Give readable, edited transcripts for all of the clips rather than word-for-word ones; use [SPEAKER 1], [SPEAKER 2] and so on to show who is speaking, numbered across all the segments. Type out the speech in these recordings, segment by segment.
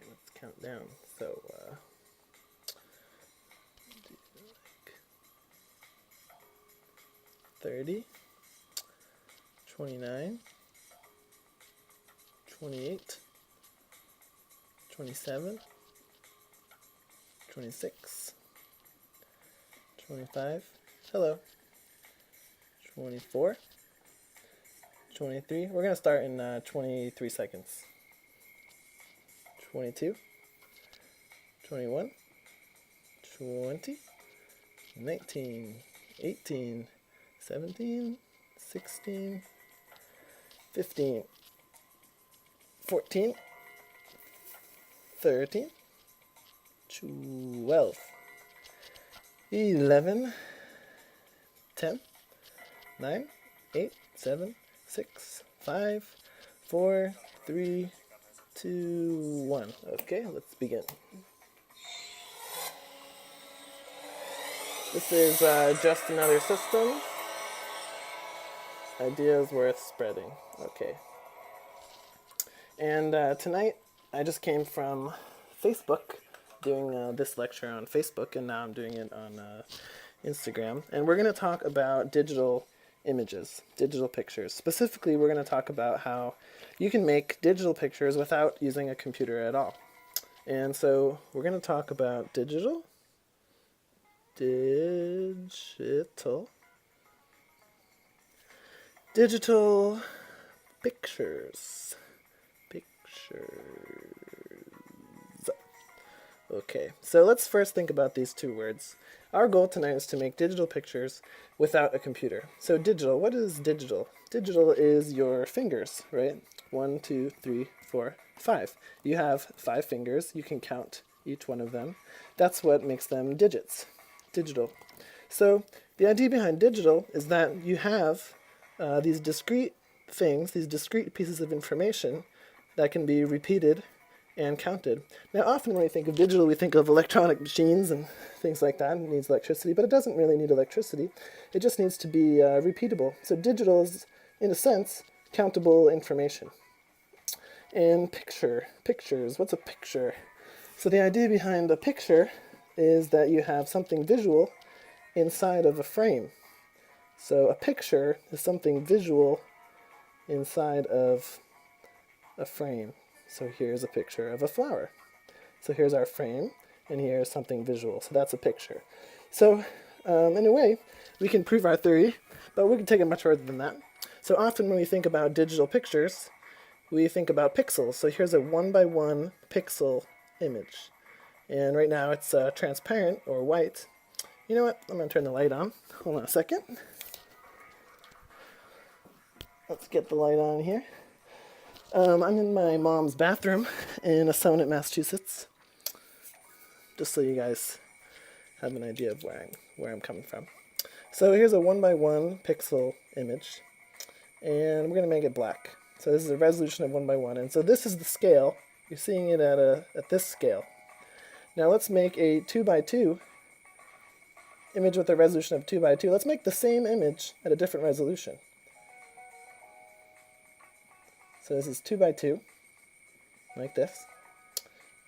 [SPEAKER 1] let's count down. So, like 30, 29, 28, 27, 26, 25, hello, 24, 23, we're going to start in 23 seconds, 22, 21, 20, 19, 18, 17, 16, 15, 14, 13, 12, 11, 10, 9, 8, 7, 6, 5, 4, 3, 2, 1. Okay, let's begin. This is just another system. Ideas worth spreading. Okay. And tonight I just came from Facebook doing this lecture on Facebook, and now I'm doing it on Instagram. And we're going to talk about digital images, digital pictures. Specifically, we're going to talk about how you can make digital pictures without using a computer at all. And so we're going to talk about digital pictures. Okay, so let's first think about these two words. Our goal tonight is to make digital pictures without a computer. So digital, what is digital? Digital is your fingers, right? 1, 2, 3, 4, 5. You have 5 fingers. You can count each one of them. That's what makes them digits. Digital. So the idea behind digital is that you have these discrete things, these discrete pieces of information that can be repeated and counted. Now, often when we think of digital, we think of electronic machines and things like that. It needs electricity, but it doesn't really need electricity. It just needs to be repeatable. So digital is, in a sense, countable information. And pictures, what's a picture? So the idea behind a picture is that you have something visual inside of a frame. So a picture is something visual inside of a frame. So here's a picture of a flower. So here's our frame, and here's something visual. So that's a picture. So in a way, we can prove our theory, but we can take it much further than that. So often when we think about digital pictures, we think about pixels. So here's a 1x1 pixel image. And right now it's transparent or white. You know what? I'm going to turn the light on. Hold on a second. Let's get the light on here. I'm in my mom's bathroom in Assonet, Massachusetts. Just so you guys have an idea of where I'm coming from. So here's a 1x1 pixel image. And we're going to make it black. So this is a resolution of 1x1. And so this is the scale. You're seeing it at this scale. Now let's make a 2x2 image with a resolution of 2x2. Let's make the same image at a different resolution. So this is 2x2, like this.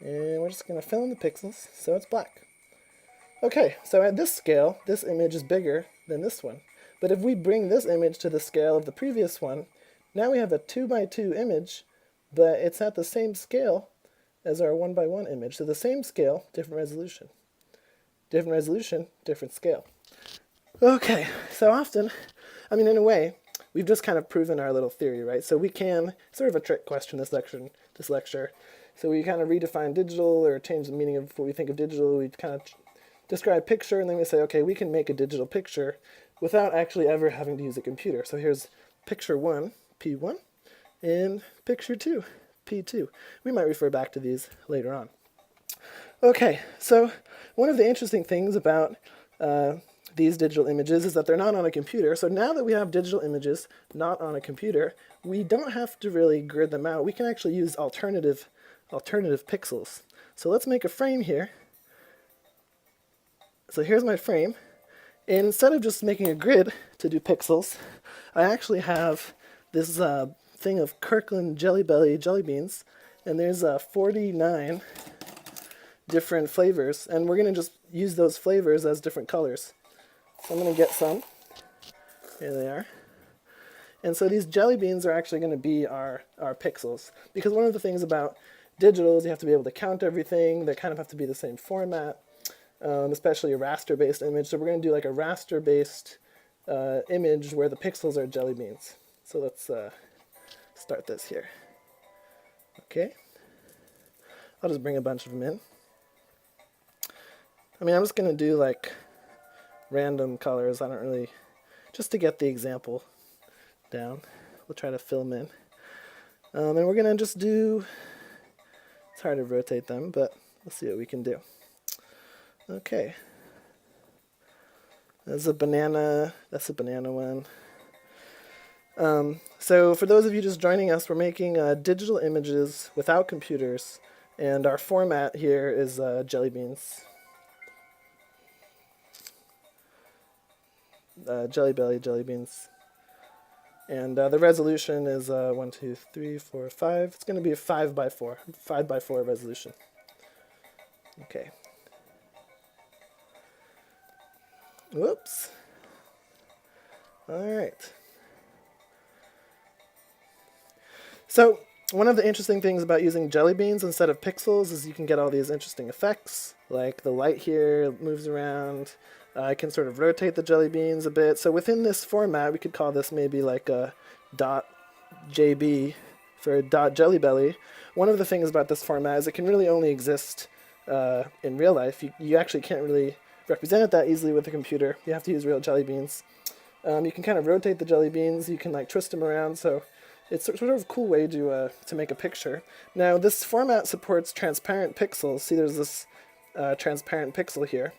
[SPEAKER 1] And we're just going to fill in the pixels so it's black. Okay, so at this scale, this image is bigger than this one. But if we bring this image to the scale of the previous one, now we have a 2x2 image, but it's at the same scale as our 1x1 image. So the same scale, different resolution. Different resolution, different scale. Okay, so often, in a way, we've just kind of proven our little theory, right? So we can, sort of a trick question this lecture. So we kind of redefine digital or change the meaning of what we think of digital. We kind of describe picture, and then we say, okay, we can make a digital picture without actually ever having to use a computer. So here's picture 1, P1, and picture 2, P2. We might refer back to these later on. Okay, so one of the interesting things about these digital images is that they're not on a computer. So now that we have digital images not on a computer, we don't have to really grid them out. We can actually use alternative pixels. So let's make a frame here. So here's my frame. And instead of just making a grid to do pixels, I actually have this thing of Kirkland Jelly Belly jelly beans. And there's 49 different flavors, and we're going to just use those flavors as different colors. So I'm going to get some. Here they are. And so these jelly beans are actually going to be our pixels, because one of the things about digital is you have to be able to count everything. They kind of have to be the same format, especially a raster-based image. So we're going to do like a raster-based image where the pixels are jelly beans. So let's start this here. Okay. I'll just bring a bunch of them in. I mean, I'm just going to do like random colors. I don't really, just to get the example down. We'll try to fill them in. And we're going to just do, it's hard to rotate them, but we'll see what we can do. Okay. That's a banana one. So for those of you just joining us, we're making digital images without computers, and our format here is jelly beans. Jelly belly, jelly beans. And the resolution is 1, 2, 3, 4, 5. It's going to be a 5 by 4 resolution. Okay. Whoops. All right. So one of the interesting things about using jelly beans instead of pixels is you can get all these interesting effects, like the light here moves around. I can sort of rotate the jelly beans a bit. So within this format, we could call this maybe like a .jb for .jellybelly. One of the things about this format is it can really only exist in real life. You actually can't really represent it that easily with a computer. You have to use real jelly beans. You can kind of rotate the jelly beans. You can like twist them around. So it's sort of a cool way to make a picture. Now this format supports transparent pixels. See, there's this transparent pixel here.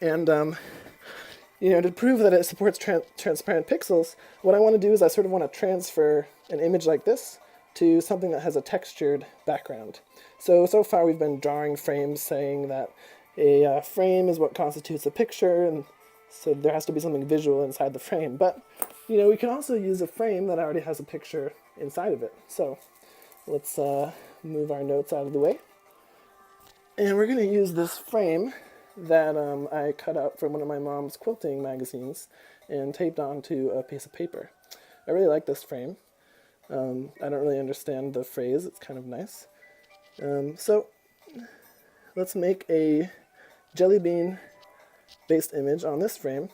[SPEAKER 1] And, to prove that it supports transparent pixels, what I want to do is I sort of want to transfer an image like this to something that has a textured background. So far we've been drawing frames saying that a frame is what constitutes a picture, and so there has to be something visual inside the frame. But, we can also use a frame that already has a picture inside of it. So let's move our notes out of the way. And we're going to use this frame that I cut out from one of my mom's quilting magazines and taped onto a piece of paper. I really like this frame. I don't really understand the phrase. It's kind of nice. So let's make a jelly bean based image on this frame.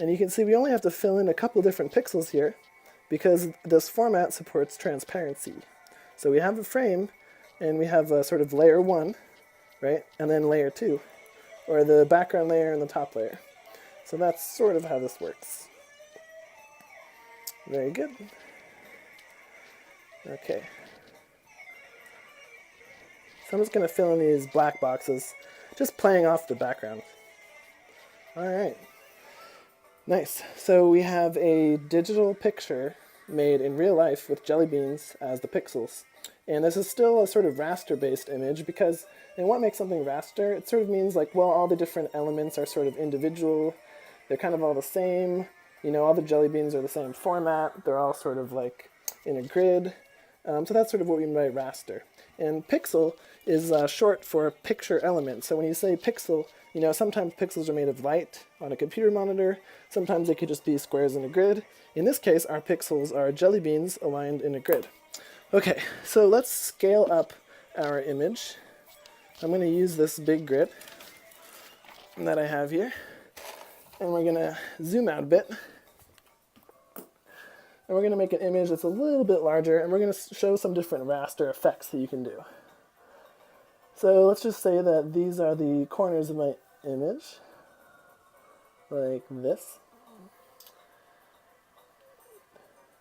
[SPEAKER 1] And you can see we only have to fill in a couple different pixels here because this format supports transparency. So we have a frame and we have a sort of layer 1, right? And then layer 2. Or the background layer and the top layer. So that's sort of how this works. Very good. Okay. So I'm just going to fill in these black boxes, just playing off the background. All right. Nice. So we have a digital picture made in real life with jelly beans as the pixels. And this is still a sort of raster-based image because, and what makes something raster? It sort of means like, well, all the different elements are sort of individual. They're kind of all the same. All the jelly beans are the same format. They're all sort of like in a grid. So that's sort of what we mean by raster. And pixel is short for picture element. So when you say pixel, sometimes pixels are made of light on a computer monitor. Sometimes they could just be squares in a grid. In this case, our pixels are jelly beans aligned in a grid. Okay, so let's scale up our image. I'm going to use this big grid that I have here, and we're going to zoom out a bit. And we're going to make an image that's a little bit larger, and we're going to show some different raster effects that you can do. So let's just say that these are the corners of my image, like this.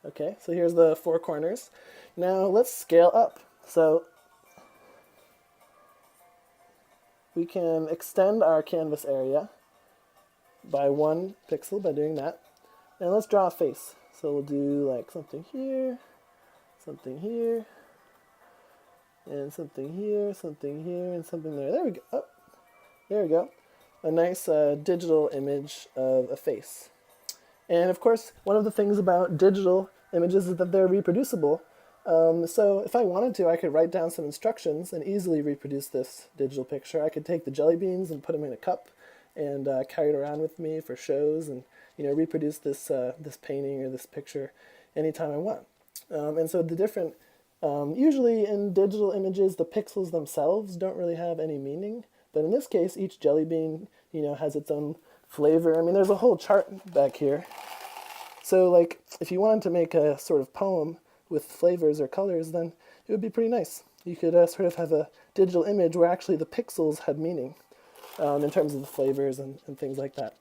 [SPEAKER 1] Okay, so here's the 4 corners. Now let's scale up. So we can extend our canvas area by 1 pixel by doing that. And let's draw a face. So we'll do like something here, something here, and something here, something here, and something there. There we go. Oh, there we go. A nice digital image of a face. And of course, one of the things about digital images is that they're reproducible. So if I wanted to, I could write down some instructions and easily reproduce this digital picture. I could take the jelly beans and put them in a cup and carry it around with me for shows, and reproduce this painting or this picture anytime I want. And so the different usually in digital images, the pixels themselves don't really have any meaning, but in this case, each jelly bean has its own flavor. I mean, there's a whole chart back here. So like if you wanted to make a sort of poem with flavors or colors, then it would be pretty nice. You could sort of have a digital image where actually the pixels had meaning in terms of the flavors and things like that.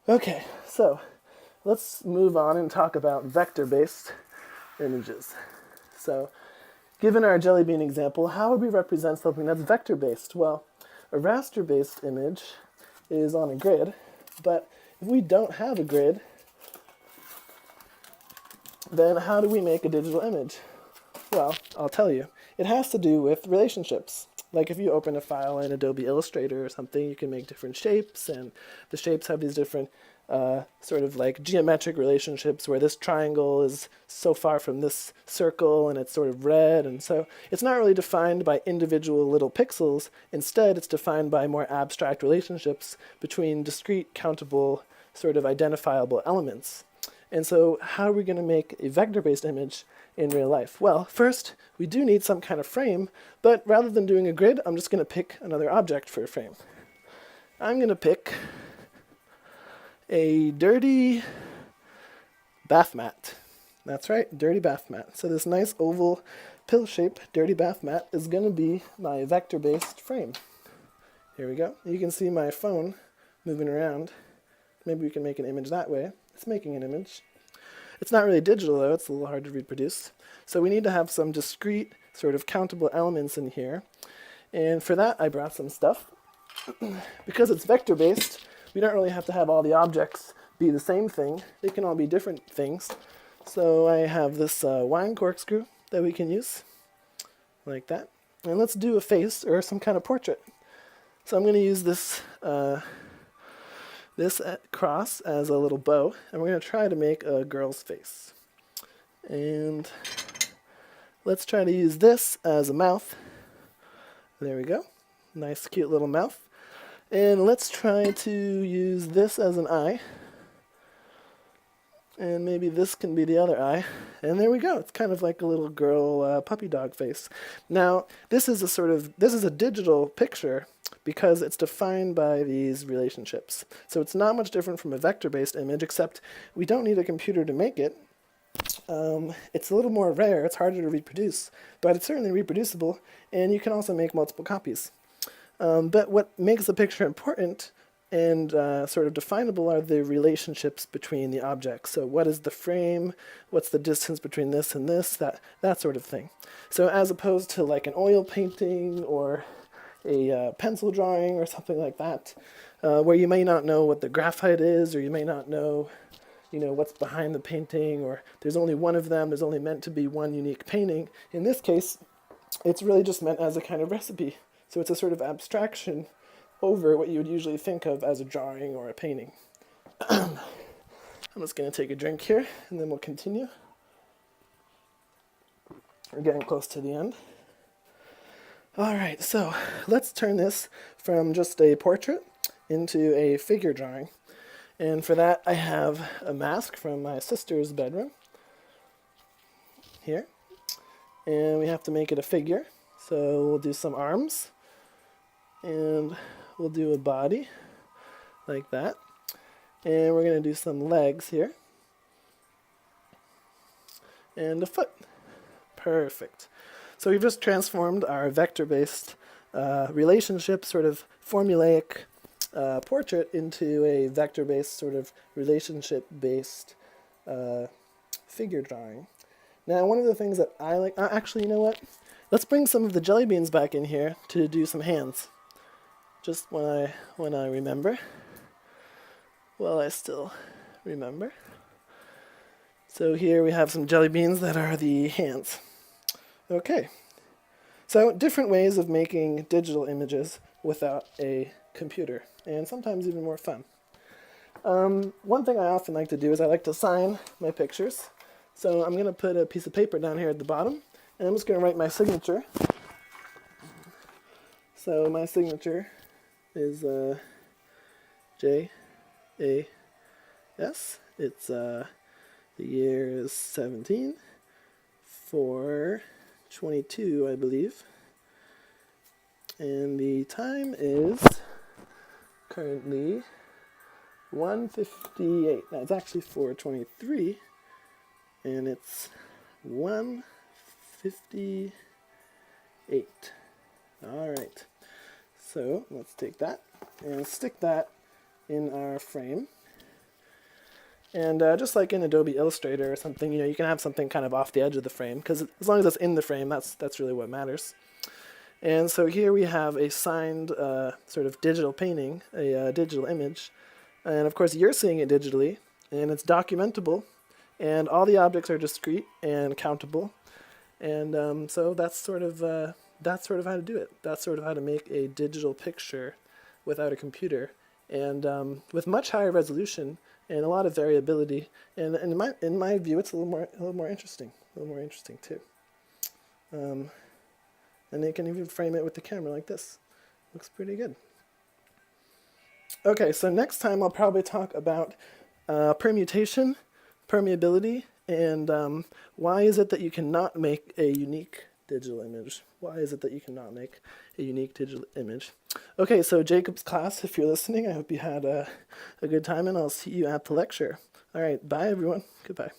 [SPEAKER 1] Okay, so let's move on and talk about vector-based images. So given our jelly bean example, how would we represent something that's vector-based? Well, a raster-based image is on a grid, but if we don't have a grid, then how do we make a digital image? Well, I'll tell you. It has to do with relationships. Like if you open a file in Adobe Illustrator or something, you can make different shapes, and the shapes have these different sort of like geometric relationships where this triangle is so far from this circle and it's sort of red, and so it's not really defined by individual little pixels. Instead, it's defined by more abstract relationships between discrete, countable, sort of identifiable elements. And so how are we going to make a vector-based image in real life? Well, first, we do need some kind of frame, but rather than doing a grid, I'm just going to pick another object for a frame. I'm going to pick a dirty bath mat. That's right, dirty bath mat. So this nice oval pill-shaped dirty bath mat is going to be my vector-based frame. Here we go. You can see my phone moving around. Maybe we can make an image that way. It's making an image. It's not really digital though, it's a little hard to reproduce. So we need to have some discrete, sort of countable elements in here. And for that, I brought some stuff. Because it's vector-based, we don't really have to have all the objects be the same thing. They can all be different things. So I have this wine corkscrew that we can use, like that. And let's do a face or some kind of portrait. So I'm going to use this cross as a little bow, and we're going to try to make a girl's face. And let's try to use this as a mouth. There we go. Nice, cute little mouth. And let's try to use this as an eye. And maybe this can be the other eye. And there we go. It's kind of like a little girl puppy dog face. Now, this is a digital picture because it's defined by these relationships. So it's not much different from a vector-based image, except we don't need a computer to make it. It's a little more rare, it's harder to reproduce, but it's certainly reproducible, and you can also make multiple copies. But what makes the picture important and sort of definable are the relationships between the objects. So what is the frame? What's the distance between this and this? That sort of thing. So as opposed to like an oil painting or a pencil drawing or something like that, where you may not know what the graphite is, or you may not know, what's behind the painting, or there's only one of them, there's only meant to be one unique painting. In this case, it's really just meant as a kind of recipe. So it's a sort of abstraction over what you would usually think of as a drawing or a painting. I'm just going to take a drink here, and then we'll continue. We're getting close to the end. All right, so let's turn this from just a portrait into a figure drawing. And for that, I have a mask from my sister's bedroom here. And we have to make it a figure. So we'll do some arms. And we'll do a body like that. And we're going to do some legs here. And a foot. Perfect. So we've just transformed our vector-based relationship, sort of formulaic portrait into a vector-based, sort of relationship-based figure drawing. Now, one of the things that I like... actually, you know what? Let's bring some of the jelly beans back in here to do some hands. Just when I remember. Well, I still remember. So here we have some jelly beans that are the hands. Okay. So different ways of making digital images without a computer, and sometimes even more fun. One thing I often like to do is I like to sign my pictures. So I'm going to put a piece of paper down here at the bottom, And I'm just going to write my signature. So my signature is J-A-S. It's the year is 17, 4/22, I believe. And the time is currently 1:58. Now it's actually 4:23, and it's 1:58. All right. So let's take that and stick that in our frame. And just like in Adobe Illustrator or something, you can have something kind of off the edge of the frame, because as long as it's in the frame, that's really what matters. And so here we have a signed sort of digital painting, a digital image. And of course, you're seeing it digitally, and it's documentable, and all the objects are discrete and countable. And so that's sort of how to do it. That's sort of how to make a digital picture without a computer, and with much higher resolution and a lot of variability. And in my view, it's a little more interesting too. And you can even frame it with the camera like this. Looks pretty good. Okay, so next time I'll probably talk about permutation, permeability, and why is it that you cannot make a unique digital image? Why is it that you cannot make a unique digital image? Okay, so Jacob's class, if you're listening, I hope you had a good time, and I'll see you at the lecture. All right, bye everyone. Goodbye.